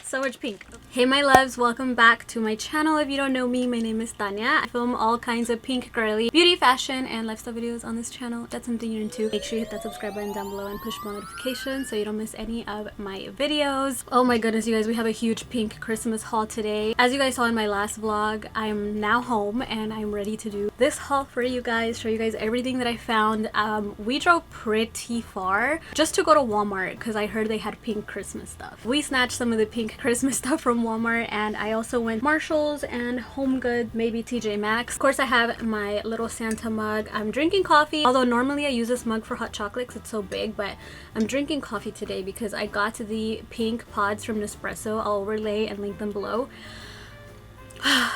So much pink. Hey my loves, welcome back to my channel. If you don't know me, my name is Tanya. I film all kinds of pink girly beauty, fashion, and lifestyle videos on this channel. If that's something you're into, make sure you hit that subscribe button down below and push bell notifications so you don't miss any of my videos. Oh my goodness, you guys, we have a huge pink Christmas haul today. As you guys saw in my last vlog, I'm now home and I'm ready to do this haul for you guys, show you guys everything that I found. We drove pretty far just to go to Walmart because I heard they had pink Christmas stuff. We snatched some of the pink Christmas stuff from Walmart, and I also went Marshalls and HomeGoods, maybe TJ Maxx. Of course, I have my little Santa mug. I'm drinking coffee, although normally I use this mug for hot chocolate because it's so big, but I'm drinking coffee today because I got the pink pods from Nespresso. I'll overlay and link them below.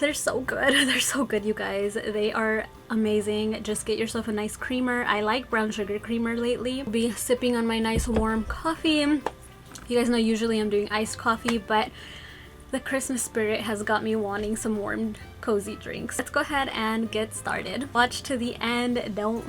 They're so good. They're so good, you guys. They are amazing. Just get yourself a nice creamer. I like brown sugar creamer lately. I'll be sipping on my nice warm coffee. You guys know usually I'm doing iced coffee, but the Christmas spirit has got me wanting some warm, cozy drinks. Let's go ahead and get started. Watch to the end. Don't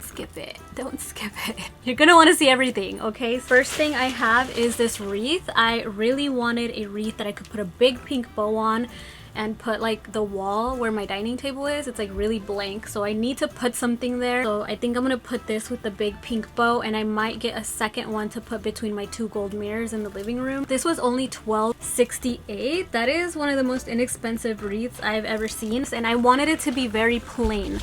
skip it. Don't skip it. You're gonna want to see everything, okay? First thing I have is this wreath. I really wanted a wreath that I could put a big pink bow on and put like the wall where my dining table is. It's like really blank, so I need to put something there. So I think I'm gonna put this with the big pink bow, and I might get a second one to put between my two gold mirrors in the living room. This was only $12.68. That is one of the most inexpensive wreaths I've ever seen, and I wanted it to be very plain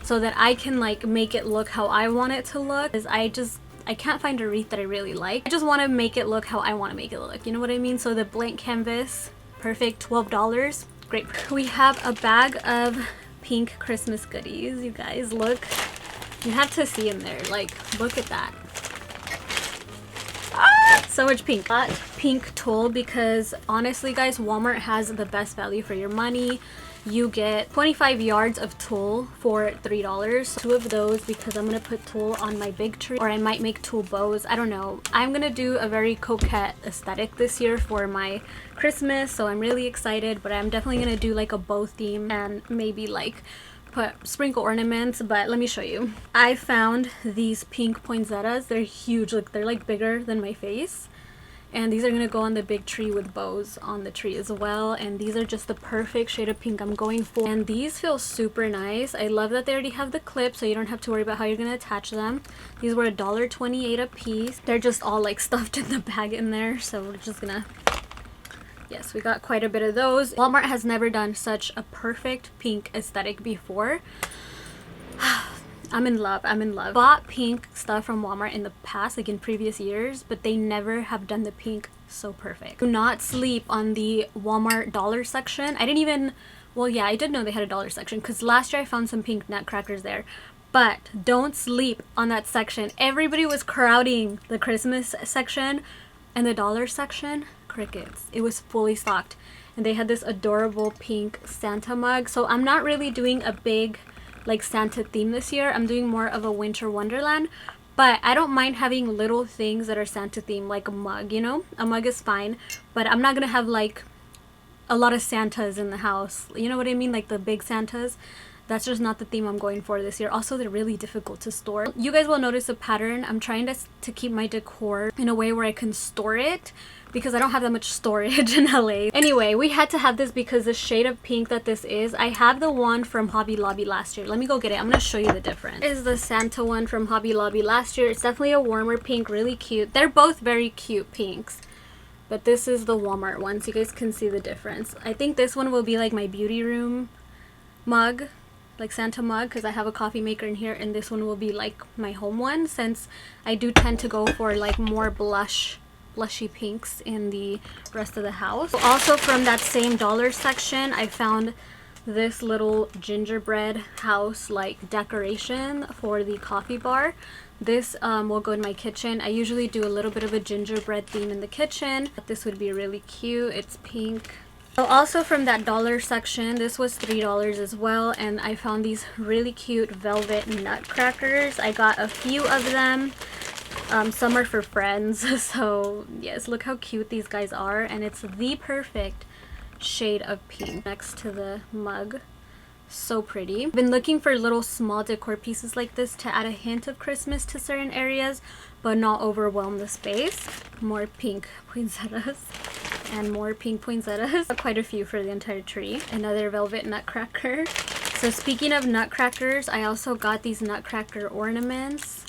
so that I can like make it look how I want it to look, because I can't find a wreath that I really like. I just want to make it look how I want to make it look, you know what I mean? So the blank canvas, perfect, $12. Great. We have a bag of pink Christmas goodies. You guys, look. You have to see in there. Like, look at that. Ah, so much pink. Got pink tulle because honestly, guys, Walmart has the best value for your money. You get 25 yards of tulle for $3. Two of those because I'm going to put tulle on my big tree, or I might make tulle bows. I don't know. I'm going to do a very coquette aesthetic this year for my Christmas, so I'm really excited, but I'm definitely going to do like a bow theme and maybe like sprinkle ornaments. But let me show you. I found these pink poinsettias. They're huge. Like, they're like bigger than my face. And these are going to go on the big tree with bows on the tree as well. And these are just the perfect shade of pink I'm going for. And these feel super nice. I love that they already have the clip, so you don't have to worry about how you're going to attach them. These were $1.28 a piece. They're just all like stuffed in the bag in there. So we're just going to... Yes, we got quite a bit of those. Walmart has never done such a perfect pink aesthetic before. I'm in love. I'm in love. Bought pink stuff from Walmart in the past, like in previous years, but they never have done the pink so perfect. Do not sleep on the Walmart dollar section. I didn't even, well, yeah, I did know they had a dollar section because last year I found some pink nutcrackers there. But don't sleep on that section. Everybody was crowding the Christmas section, and the dollar section, crickets. It was fully stocked, and they had this adorable pink Santa mug. So I'm not really doing a big like Santa theme this year. I'm doing more of a winter wonderland, but I don't mind having little things that are Santa themed, like a mug, you know? A mug is fine, but I'm not gonna have like a lot of Santas in the house, you know what I mean? Like the big Santas. That's just not the theme I'm going for this year. Also, they're really difficult to store. You guys will notice a pattern. I'm trying to keep my decor in a way where I can store it, because I don't have that much storage in LA. Anyway, we had to have this because the shade of pink that this is, I have the one from Hobby Lobby last year. Let me go get it. I'm going to show you the difference. This is the Santa one from Hobby Lobby last year. It's definitely a warmer pink, really cute. They're both very cute pinks. But this is the Walmart one, so you guys can see the difference. I think this one will be like my beauty room mug, like Santa mug, because I have a coffee maker in here, and this one will be like my home one, since I do tend to go for like more blushy pinks in the rest of the house. Also from that same dollar section, I found this little gingerbread house like decoration for the coffee bar. This will go in my kitchen. I usually do a little bit of a gingerbread theme in the kitchen, but this would be really cute. It's pink. So also from that dollar section, this was $3 as well, and I found these really cute velvet nutcrackers. I got a few of them. Some are for friends, so yes, look how cute these guys are, and it's the perfect shade of pink next to the mug. So pretty. I've been looking for little small decor pieces like this to add a hint of Christmas to certain areas, but not overwhelm the space. More pink poinsettias. and more pink poinsettias. Quite a few for the entire tree. Another velvet nutcracker. So speaking of nutcrackers, I also got these nutcracker ornaments.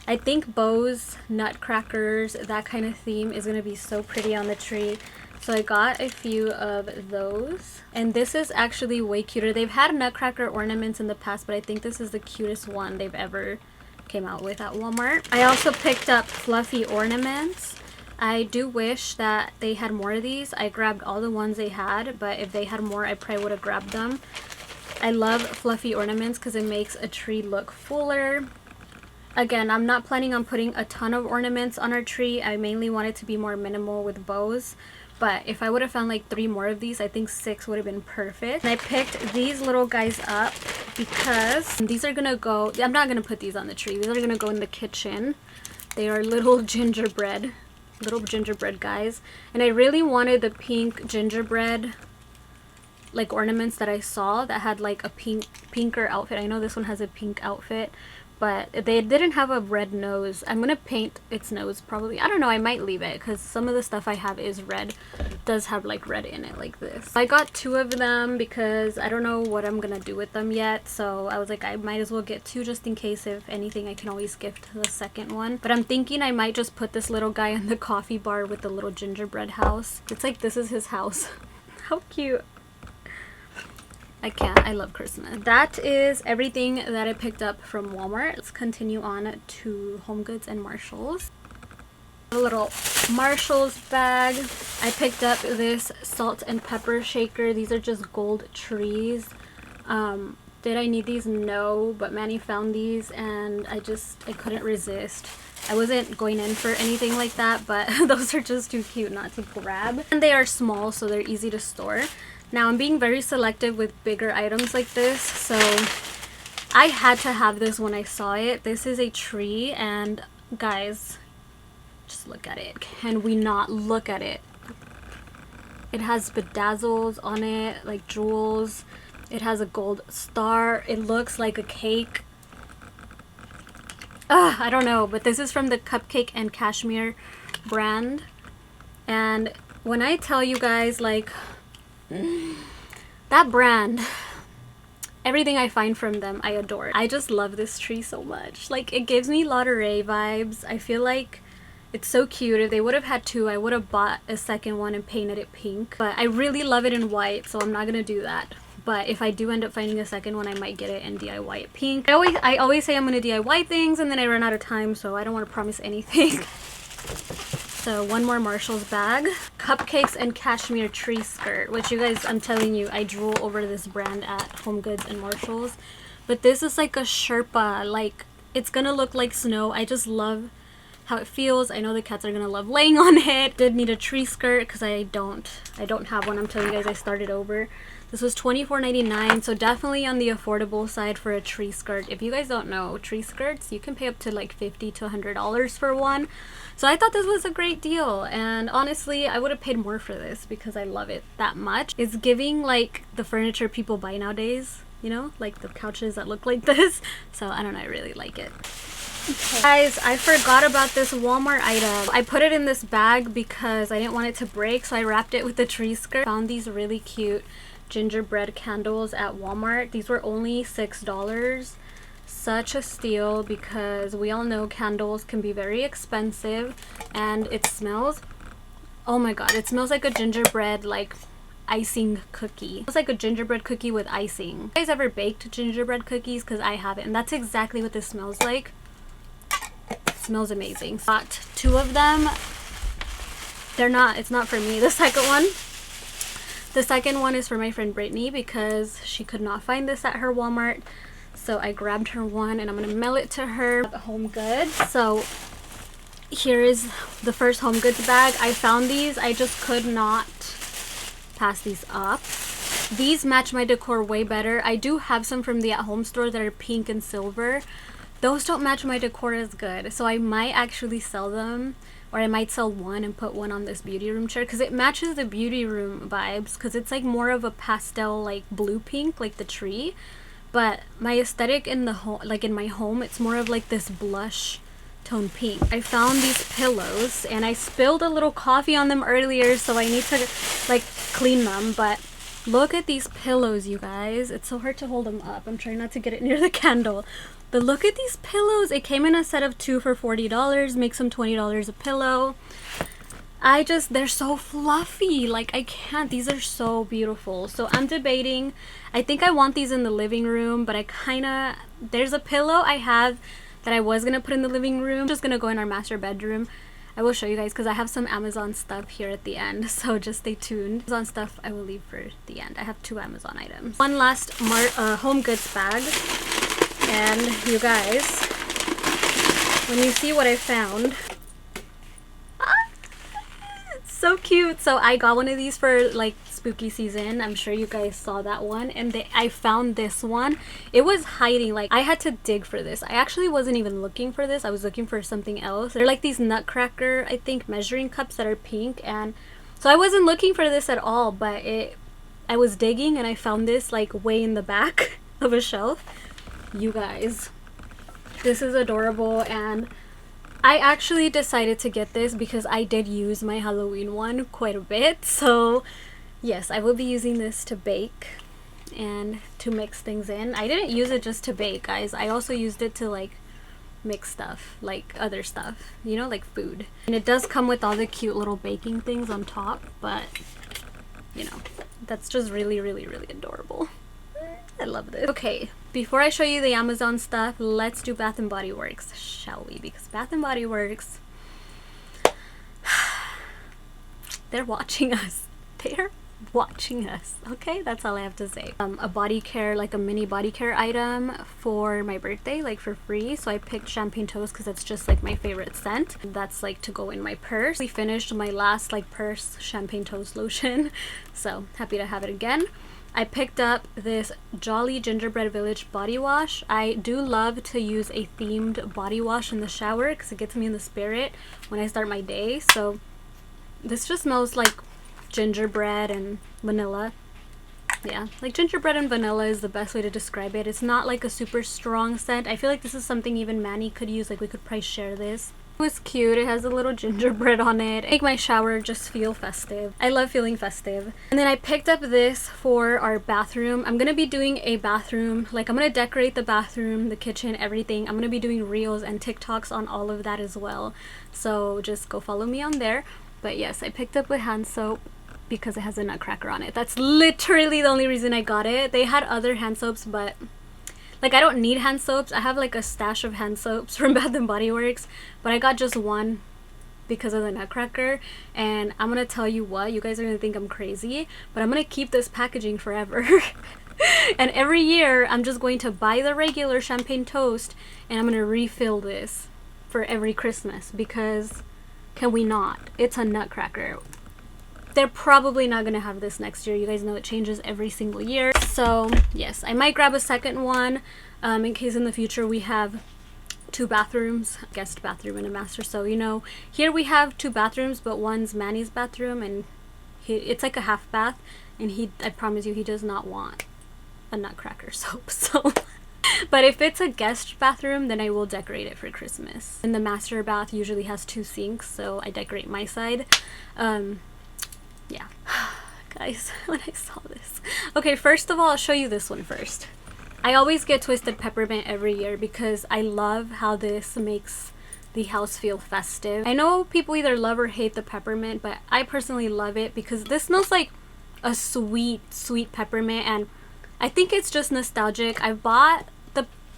I think bows, nutcrackers, that kind of theme is going to be so pretty on the tree. So I got a few of those. And this is actually way cuter. They've had nutcracker ornaments in the past, but I think this is the cutest one they've ever came out with at Walmart. I also picked up fluffy ornaments. I do wish that they had more of these. I grabbed all the ones they had, but if they had more, I probably would have grabbed them. I love fluffy ornaments because it makes a tree look fuller. Again, I'm not planning on putting a ton of ornaments on our tree. I mainly want it to be more minimal with bows. But if I would have found like 3 more of these, I think 6 would have been perfect. And I picked these little guys up because these are gonna go, I'm not gonna put these on the tree. These are gonna go in the kitchen. They are little gingerbread guys. And I really wanted the pink gingerbread like ornaments that I saw that had like a pinker outfit. I know this one has a pink outfit, but they didn't have a red nose. I'm gonna paint its nose probably. I don't know, I might leave it because some of the stuff I have is red. It does have like red in it like this. I got 2 of them because I don't know what I'm gonna do with them yet. So I was like, I might as well get 2 just in case. If anything, I can always gift the second one. But I'm thinking I might just put this little guy in the coffee bar with the little gingerbread house. It's like this is his house. How cute. I can't. I love Christmas. That is everything that I picked up from Walmart. Let's continue on to HomeGoods and Marshalls. A little Marshalls bag. I picked up this salt and pepper shaker. These are just gold trees. Did I need these? No, but Manny found these and I couldn't resist. I wasn't going in for anything like that, but those are just too cute not to grab. And they are small, so they're easy to store. Now I'm being very selective with bigger items like this, so I had to have this when I saw it. This is a tree, and guys, just look at it. Can we not look at it? It has bedazzles on it, like jewels. It has a gold star. It looks like a cake. I don't know, but this is from the Cupcake and Cashmere brand. And when I tell you guys, like, that brand, everything I find from them, I adore. I just love this tree so much. Like, it gives me Lotteray vibes. I feel like it's so cute. If they would have had 2, I would have bought a second one and painted it pink. But I really love it in white, so I'm not gonna do that. But if I do end up finding a second one, I might get it and DIY it pink. I always say I'm gonna DIY things and then I run out of time, so I don't want to promise anything. So one more Marshalls bag. Cupcakes and Cashmere tree skirt, which you guys, I'm telling you, I drool over this brand at HomeGoods and Marshalls. But this is like a Sherpa, like it's gonna look like snow. I just love how it feels. I know the cats are gonna love laying on it. Did need a tree skirt because I don't have one. I'm telling you guys, I started over. This was $24.99, so definitely on the affordable side for a tree skirt. If you guys don't know, tree skirts, you can pay up to like $50 to $100 for one. So I thought this was a great deal, and honestly, I would have paid more for this because I love it that much. It's giving like the furniture people buy nowadays, you know, like the couches that look like this. So I don't know, I really like it. Okay. Guys, I forgot about this Walmart item. I put it in this bag because I didn't want it to break, so I wrapped it with the tree skirt. Found these really cute gingerbread candles at Walmart. These were only $6. Such a steal because we all know candles can be very expensive, and it smells, oh my god, it smells like a gingerbread like icing cookie. It's like a gingerbread cookie with icing. You guys ever baked gingerbread cookies? Because I haven't, and that's exactly what this smells like. It smells amazing. Got 2 of them. It's not for me. The second one is for my friend Brittany because she could not find this at her Walmart. So I grabbed her one and I'm gonna mail it to her at HomeGoods. So here is the first HomeGoods bag. I found these. I just could not pass these up. These match my decor way better. I do have some from the at-home store that are pink and silver. Those don't match my decor as good. So I might actually sell them, or I might sell one and put one on this beauty room chair because it matches the beauty room vibes, because it's like more of a pastel like blue pink like the tree. But my aesthetic in the home, like in my home, it's more of like this blush tone pink. I found these pillows and I spilled a little coffee on them earlier, so I need to like clean them. But look at these pillows, you guys. It's so hard to hold them up. I'm trying not to get it near the candle. But look at these pillows. It came in a set of 2 for $40. Makes them $20 a pillow. They're so fluffy. Like, I can't. These are so beautiful. So I'm debating. I think I want these in the living room, but there's a pillow I have that I was gonna put in the living room. Just gonna go in our master bedroom. I will show you guys because I have some Amazon stuff here at the end, so just stay tuned. Amazon stuff I will leave for the end. I have 2 Amazon items. One last HomeGoods bag. And you guys, when you see what I found, it's so cute. So I got one of these for like spooky season. I'm sure you guys saw that one. And I found this one. It was hiding. Like, I had to dig for this. I actually wasn't even looking for this. I was looking for something else. They're like these Nutcracker, I think, measuring cups that are pink. And so I wasn't looking for this at all, but I was digging and I found this like way in the back of a shelf. You guys, this is adorable, and I actually decided to get this because I did use my Halloween one quite a bit. So yes, I will be using this to bake and to mix things in. I didn't use it just to bake, guys. I also used it to like mix stuff, like other stuff, you know, like food. And it does come with all the cute little baking things on top, but you know, that's just really, really, really adorable. I love this. Okay, before I show you the Amazon stuff, let's do Bath and Body Works, shall we? Because Bath and Body Works, they're watching us. They're watching us. Okay, that's all I have to say. A body care, like a mini body care item for my birthday, like for free. So I picked Champagne Toast because it's just like my favorite scent. That's like to go in my purse. We finished my last like purse Champagne Toast lotion, so happy to have it again. I picked up this Jolly Gingerbread Village body wash. I do love to use a themed body wash in the shower because it gets me in the spirit when I start my day. So this just smells like gingerbread and vanilla. Yeah, like gingerbread and vanilla is the best way to describe it. It's not like a super strong scent. I feel like this is something even Manny could use. Like, we could probably share this. It was cute. It has a little gingerbread on it. Make my shower just feel festive. I love feeling festive. And then I picked up this for our bathroom. I'm gonna be doing a bathroom, like I'm gonna decorate the bathroom, the kitchen, everything. I'm gonna be doing reels and TikToks on all of that as well. So just go follow me on there. But yes, I picked up a hand soap because it has a Nutcracker on it. That's literally the only reason I got it. They had other hand soaps, but like, I don't need hand soaps. I have like a stash of hand soaps from Bath and Body Works, but I got just one because of the Nutcracker. And I'm gonna tell you what, you guys are gonna think I'm crazy, but I'm gonna keep this packaging forever. And every year I'm just going to buy the regular Champagne Toast and I'm gonna refill this for every Christmas, because can we not? It's a Nutcracker. They're probably not gonna have this next year. You guys know it changes every single year. So yes, I might grab a second one in case in the future we have 2 bathrooms, guest bathroom and a master. So, you know, here we have 2 bathrooms, but one's Manny's bathroom and it's like a half bath, and I promise you, he does not want a Nutcracker soap. So but if it's a guest bathroom, then I will decorate it for Christmas. And the master bath usually has 2 sinks, so I decorate my side. Yeah. Guys, when I saw this. Okay, first of all, I'll show you this one first. I always get Twisted Peppermint every year because I love how this makes the house feel festive. I know people either love or hate the peppermint, but I personally love it because this smells like a sweet, sweet peppermint, and I think it's just nostalgic. I bought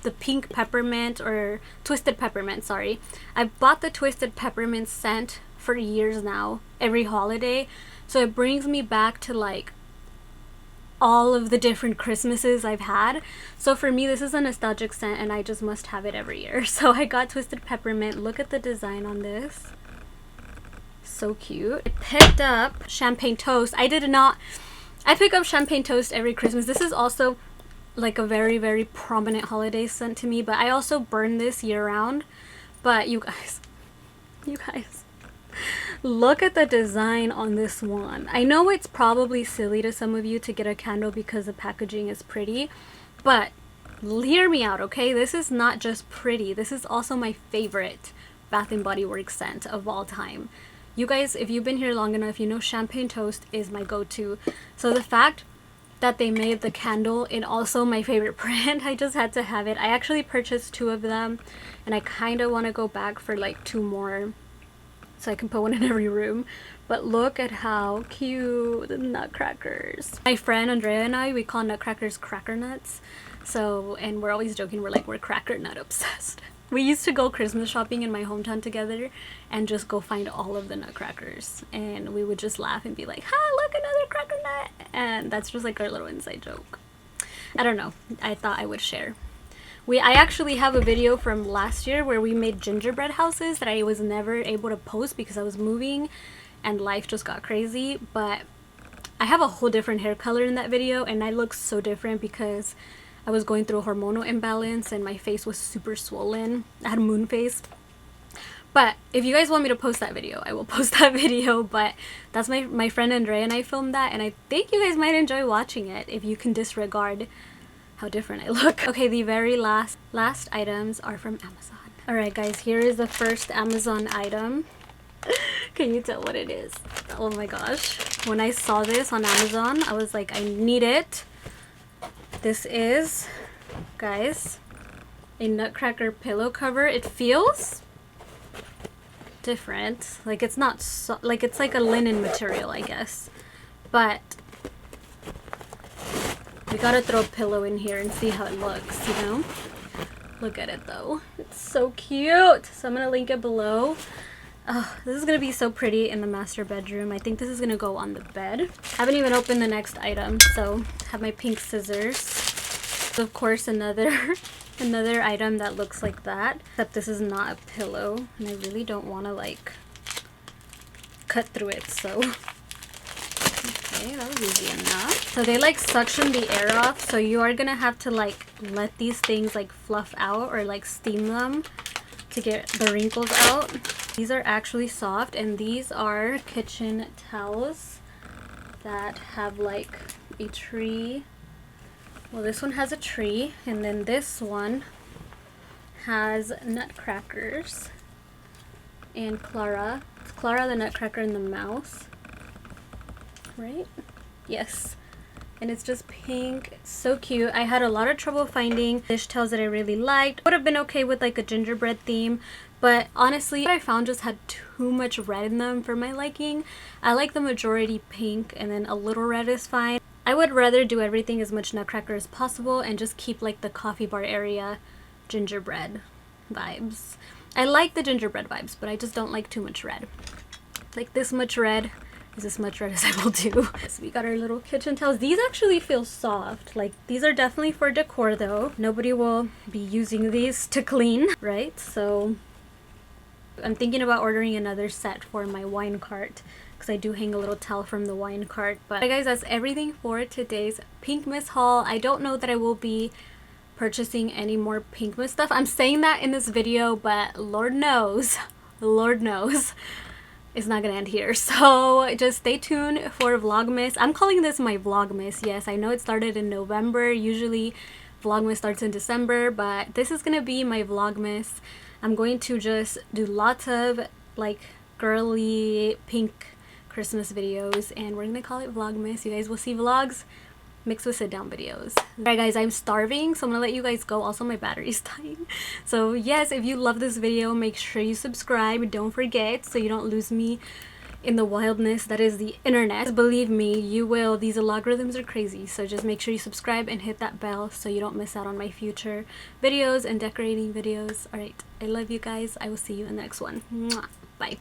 the pink peppermint, or Twisted Peppermint, sorry. I've bought the Twisted Peppermint scent for years now, every holiday. So it brings me back to like all of the different Christmases I've had. So for me, this is a nostalgic scent and I just must have it every year. So I got Twisted Peppermint. Look at the design on this. So cute. I picked up Champagne Toast. I pick up Champagne Toast every Christmas. This is also like a very, very prominent holiday scent to me, but I also burn this year round. But you guys, look at the design on this one. I know it's probably silly to some of you to get a candle because the packaging is pretty, but hear me out, okay? This is not just pretty. This is also my favorite Bath and Body Works scent of all time. You guys, if you've been here long enough, you know Champagne Toast is my go-to. So the fact that they made the candle in also my favorite brand, I just had to have it. I actually purchased 2 of them, and I kind of want to go back for like 2 more so I can put one in every room. But look at how cute the nutcrackers. My friend Andrea and I, we call nutcrackers cracker nuts. So, and we're always joking, we're cracker nut obsessed. We used to go Christmas shopping in my hometown together and just go find all of the nutcrackers, and we would just laugh and be like, ha, look, another cracker nut. And that's just like our little inside joke. I don't know, I thought I would share. I actually have a video from last year where we made gingerbread houses that I was never able to post because I was moving and life just got crazy. But I have a whole different hair color in that video, and I look so different because I was going through a hormonal imbalance and my face was super swollen. I had moon face. But if you guys want me to post that video, I will post that video. But that's my friend Andrea and I filmed that, and I think you guys might enjoy watching it if you can disregard how different I look. Okay, the very last items are from Amazon. Alright guys, here is the first Amazon item. Can you tell what it is? Oh my gosh. When I saw this on Amazon, I was like, I need it. This is, guys, a nutcracker pillow cover. It feels different. Like it's not so, like it's like a linen material, I guess. But we gotta throw a pillow in here and see how it looks, you know? Look at it though. It's so cute. So I'm gonna link it below. Oh, this is gonna be so pretty in the master bedroom. I think this is gonna go on the bed. Haven't even opened the next item, so have my pink scissors. Of course, another item that looks like that, except this is not a pillow, and I really don't want to like cut through it, so okay, that was easy enough. So they like suction the air off, so you are gonna have to like let these things like fluff out or like steam them to get the wrinkles out. These are actually soft, and these are kitchen towels that have like a tree. Well, this one has a tree, and then this one has nutcrackers and Clara. It's Clara the Nutcracker and the mouse, right? Yes. And it's just pink. It's so cute. I had a lot of trouble finding dish towels that I really liked. Would have been okay with like a gingerbread theme, but honestly what I found just had too much red in them for my liking. I like the majority pink, and then a little red is fine. I would rather do everything as much nutcracker as possible and just keep like the coffee bar area gingerbread vibes. I like the gingerbread vibes, but I just don't like too much red. Like this much red is as much red as I will do. So we got our little kitchen towels. These actually feel soft. Like these are definitely for decor though. Nobody will be using these to clean, right? So I'm thinking about ordering another set for my wine cart, because I do hang a little towel from the wine cart. But guys, that's everything for today's Pinkmas haul. I don't know that I will be purchasing any more Pinkmas stuff. I'm saying that in this video, but Lord knows it's not gonna end here. So just stay tuned for Vlogmas. I'm calling this my Vlogmas. Yes, I know it started in November. Usually Vlogmas starts in December, but this is gonna be my Vlogmas. I'm going to just do lots of like girly pink Christmas videos, and we're gonna call it Vlogmas. You guys will see vlogs mixed with sit down videos. Alright guys, I'm starving, so I'm gonna let you guys go. Also my battery's dying. So yes, if you love this video, make sure you subscribe. Don't forget, so you don't lose me in the wildness that is the internet. Believe me, you will. These algorithms are crazy, so just make sure you subscribe and hit that bell so you don't miss out on my future videos and decorating videos. Alright, I love you guys. I will see you in the next one. Mwah. Bye.